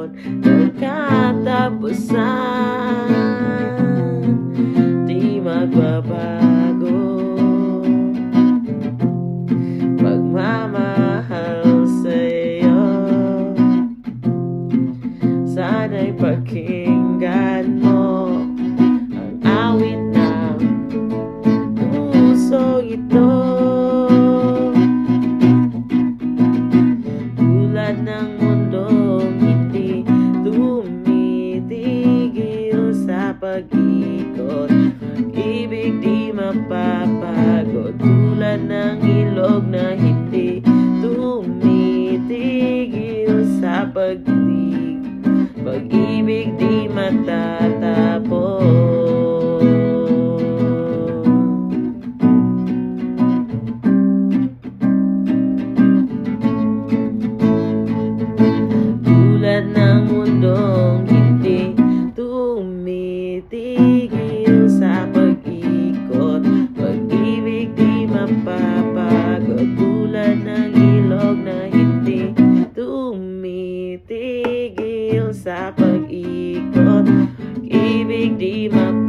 panahon ng katapusan, di magbabago. Pagmamahal sa'yo, sana'y pakinggan mo ang awit ng puso ito. Tulad ng mundong hindi tumitigil sa pag-ikot, pag-ibig di mapapagod. Tulad ng ilog na hindi tumitigil sa pag-ibig di matatapos. Tulad ng mundong hindi tumitigil sa pag-ikot, pag-ibig di mapapagod. Tulad ng ilog na hindi tumitigil sa pag-ikot, pag-ibig di mapapagod.